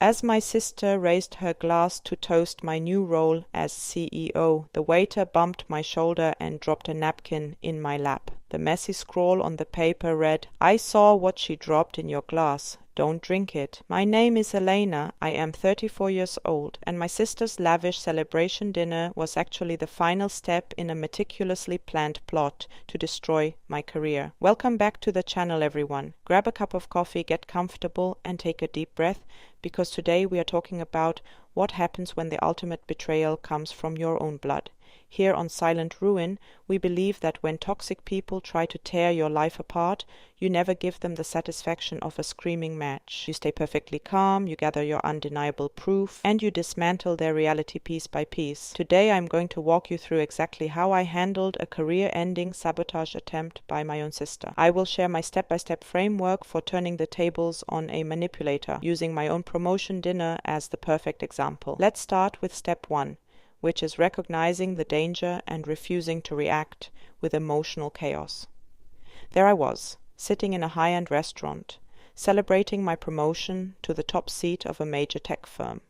As my sister raised her glass to toast my new role as CEO, the waiter bumped my shoulder and dropped a napkin in my lap. The messy scrawl on the paper read, "I saw what she dropped in your glass. Don't drink it. My name is Elena. I am 34 years old, and my sister's lavish celebration dinner was actually the final step in a meticulously planned plot to destroy my career." Welcome back to the channel, everyone. Grab a cup of coffee, get comfortable, and take a deep breath, because today we are talking about what happens when the ultimate betrayal comes from your own blood. Here on Silent Ruin, we believe that when toxic people try to tear your life apart, you never give them the satisfaction of a screaming match. You stay perfectly calm, you gather your undeniable proof, and you dismantle their reality piece by piece. Today I'm going to walk you through exactly how I handled a career-ending sabotage attempt by my own sister. I will share my step-by-step framework for turning the tables on a manipulator, using my own promotion dinner as the perfect example. Let's start with step 1. Which is recognizing the danger and refusing to react with emotional chaos. There I was, sitting in a high-end restaurant, celebrating my promotion to the top seat of a major tech firm.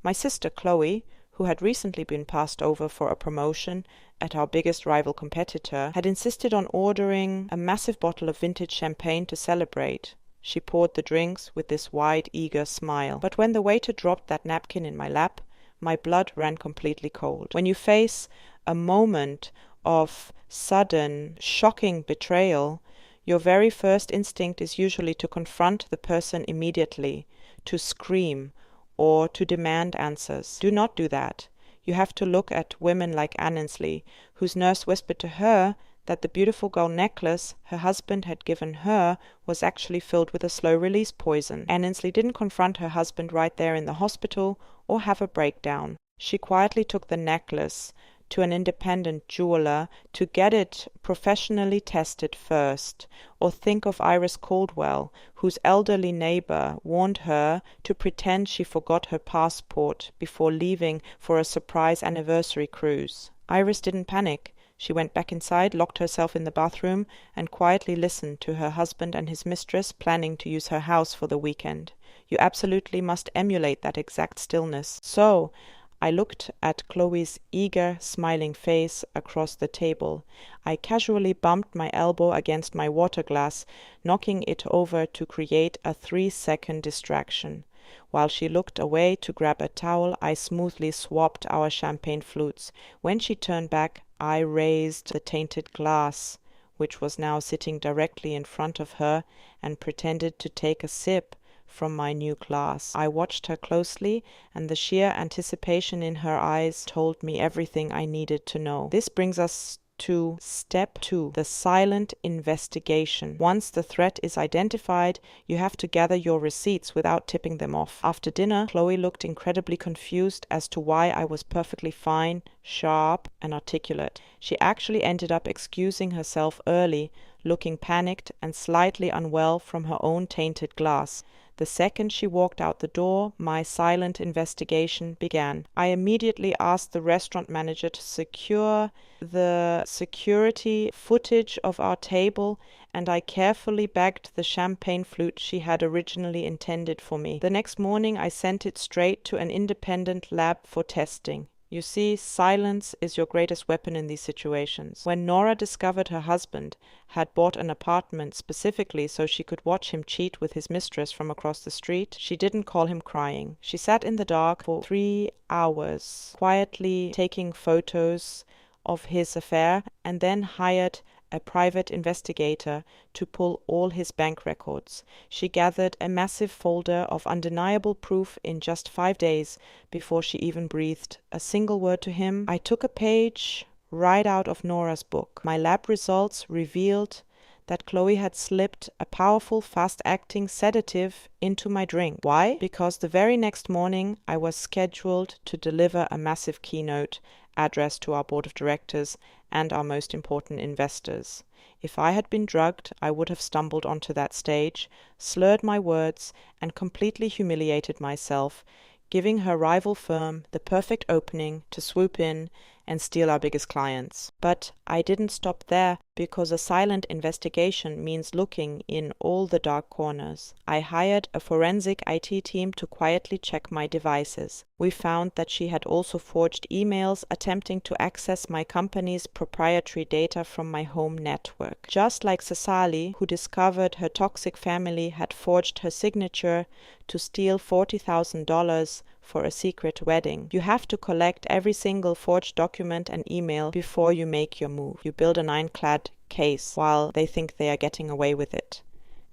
My sister Chloe, who had recently been passed over for a promotion at our biggest rival competitor, had insisted on ordering a massive bottle of vintage champagne to celebrate. She poured the drinks with this wide, eager smile. But when the waiter dropped that napkin in my lap, my blood ran completely cold. When you face a moment of sudden, shocking betrayal, your very first instinct is usually to confront the person immediately, to scream, or to demand answers. Do not do that. You have to look at women like Annesley, whose nurse whispered to her that the beautiful gold necklace her husband had given her was actually filled with a slow-release poison. Annesley didn't confront her husband right there in the hospital or have a breakdown. She quietly took the necklace to an independent jeweler to get it professionally tested first. Or think of Iris Caldwell, whose elderly neighbor warned her to pretend she forgot her passport before leaving for a surprise anniversary cruise. Iris didn't panic. She went back inside, locked herself in the bathroom, and quietly listened to her husband and his mistress planning to use her house for the weekend. You absolutely must emulate that exact stillness. So, I looked at Chloe's eager, smiling face across the table. I casually bumped my elbow against my water glass, knocking it over to create a 3-second distraction. While she looked away to grab a towel, I smoothly swapped our champagne flutes. When she turned back, I raised the tainted glass, which was now sitting directly in front of her, and pretended to take a sip from my new glass. I watched her closely, and the sheer anticipation in her eyes told me everything I needed to know. This brings us to step 2, the silent investigation. Once the threat is identified, you have to gather your receipts without tipping them off. After dinner, Chloe looked incredibly confused as to why I was perfectly fine, sharp, and articulate. She actually ended up excusing herself early, looking panicked and slightly unwell from her own tainted glass. The second she walked out the door, my silent investigation began. I immediately asked the restaurant manager to secure the security footage of our table, and I carefully bagged the champagne flute she had originally intended for me. The next morning I sent it straight to an independent lab for testing. You see, silence is your greatest weapon in these situations. When Nora discovered her husband had bought an apartment specifically so she could watch him cheat with his mistress from across the street, she didn't call him crying. She sat in the dark for 3 hours, quietly taking photos of his affair, and then hired a private investigator to pull all his bank records. She gathered a massive folder of undeniable proof in just 5 days before she even breathed a single word to him. I took a page right out of Nora's book. My lab results revealed that Chloe had slipped a powerful, fast-acting sedative into my drink. Why? Because the very next morning I was scheduled to deliver a massive keynote address to our board of directors and our most important investors. If I had been drugged, I would have stumbled onto that stage, slurred my words, and completely humiliated myself, giving her rival firm the perfect opening to swoop in and steal our biggest clients. But I didn't stop there, because a silent investigation means looking in all the dark corners. I hired a forensic IT team to quietly check my devices. We found that she had also forged emails attempting to access my company's proprietary data from my home network. Just like Cecily, who discovered her toxic family had forged her signature to steal $40,000 for a secret wedding. You have to collect every single forged document and email before you make your move. You build an ironclad case while they think they are getting away with it.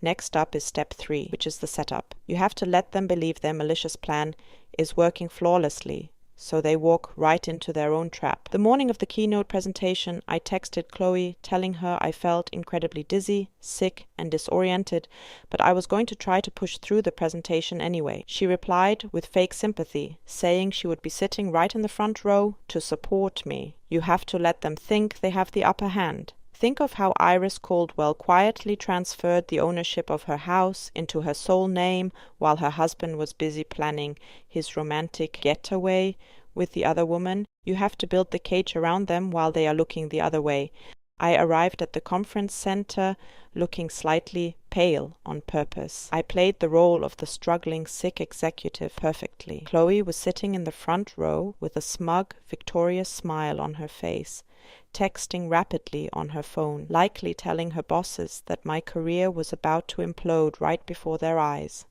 Next up is step 3, which is the setup. You have to let them believe their malicious plan is working flawlessly, so they walk right into their own trap. The morning of the keynote presentation, I texted Chloe, telling her I felt incredibly dizzy, sick, and disoriented, but I was going to try to push through the presentation anyway. She replied with fake sympathy, saying she would be sitting right in the front row to support me. You have to let them think they have the upper hand. Think of how Iris Caldwell quietly transferred the ownership of her house into her sole name while her husband was busy planning his romantic getaway with the other woman. You have to build the cage around them while they are looking the other way. I arrived at the conference center looking slightly pale on purpose. I played the role of the struggling sick executive perfectly. Chloe was sitting in the front row with a smug, victorious smile on her face, texting rapidly on her phone, likely telling her bosses that my career was about to implode right before their eyes.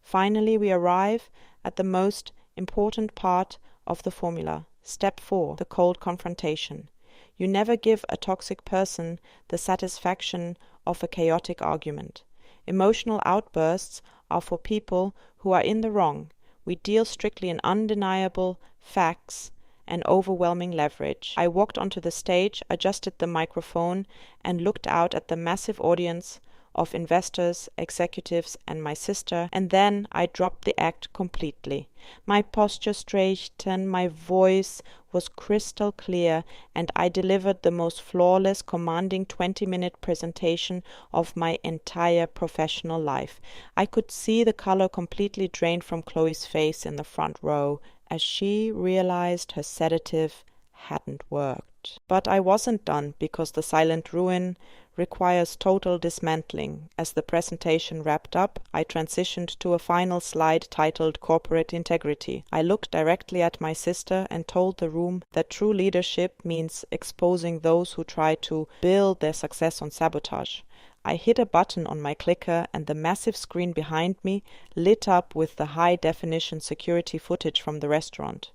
Finally, we arrive at the most important part of the formula. Step 4, the cold confrontation. You never give a toxic person the satisfaction of a chaotic argument. Emotional outbursts are for people who are in the wrong. We deal strictly in undeniable facts and overwhelming leverage. I walked onto the stage, adjusted the microphone, and looked out at the massive audience of investors, executives, and my sister, and then I dropped the act completely. My posture straightened, my voice was crystal clear, and I delivered the most flawless, commanding 20-minute presentation of my entire professional life. I could see the color completely drained from Chloe's face in the front row as she realized her sedative hadn't worked. But I wasn't done, because the silent ruin requires total dismantling. As the presentation wrapped up, I transitioned to a final slide titled Corporate Integrity. I looked directly at my sister and told the room that true leadership means exposing those who try to build their success on sabotage. I hit a button on my clicker, and the massive screen behind me lit up with the high-definition security footage from the restaurant,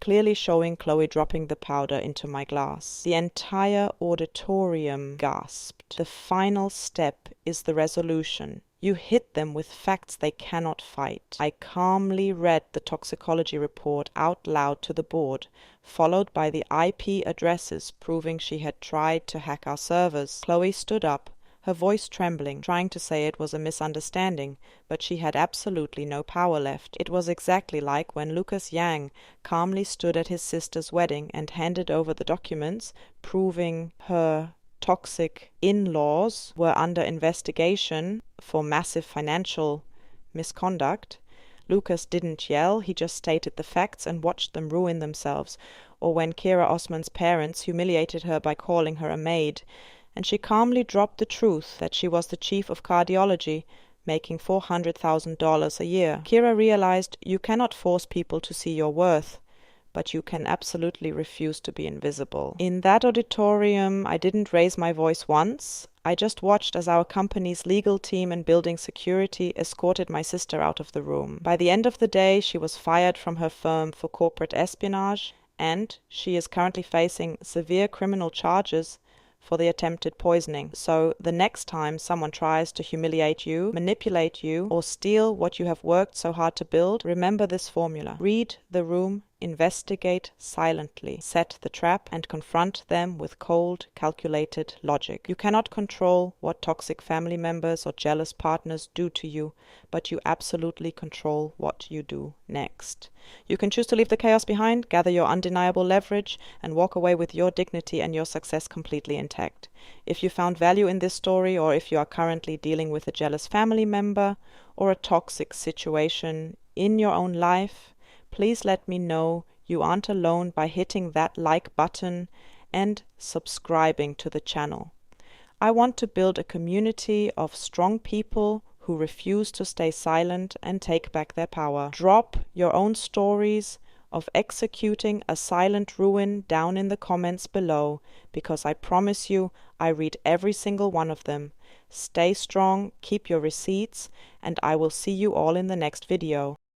clearly showing Chloe dropping the powder into my glass. The entire auditorium gasped. The final step is the resolution. You hit them with facts they cannot fight. I calmly read the toxicology report out loud to the board, followed by the IP addresses proving she had tried to hack our servers. Chloe stood up, her voice trembling, trying to say it was a misunderstanding, but she had absolutely no power left. It was exactly like when Lucas Yang calmly stood at his sister's wedding and handed over the documents proving her toxic in-laws were under investigation for massive financial misconduct. Lucas didn't yell, he just stated the facts and watched them ruin themselves. Or when Kira Osman's parents humiliated her by calling her a maid, and she calmly dropped the truth that she was the chief of cardiology, making $400,000 a year. Kira realized you cannot force people to see your worth, but you can absolutely refuse to be invisible. In that auditorium, I didn't raise my voice once. I just watched as our company's legal team and building security escorted my sister out of the room. By the end of the day, she was fired from her firm for corporate espionage, and she is currently facing severe criminal charges for the attempted poisoning. So the next time someone tries to humiliate you, manipulate you, or steal what you have worked so hard to build, remember this formula. Read the room, investigate silently, set the trap, and confront them with cold, calculated logic. You cannot control what toxic family members or jealous partners do to you, but you absolutely control what you do next. You can choose to leave the chaos behind, gather your undeniable leverage, and walk away with your dignity and your success completely intact. If you found value in this story, or if you are currently dealing with a jealous family member or a toxic situation in your own life, please let me know You aren't alone by hitting that like button and subscribing to the channel. I want to build a community of strong people who refuse to stay silent and take back their power. Drop your own stories of executing a silent ruin down in the comments below, because I promise you I read every single one of them. Stay strong, keep your receipts, and I will see you all in the next video.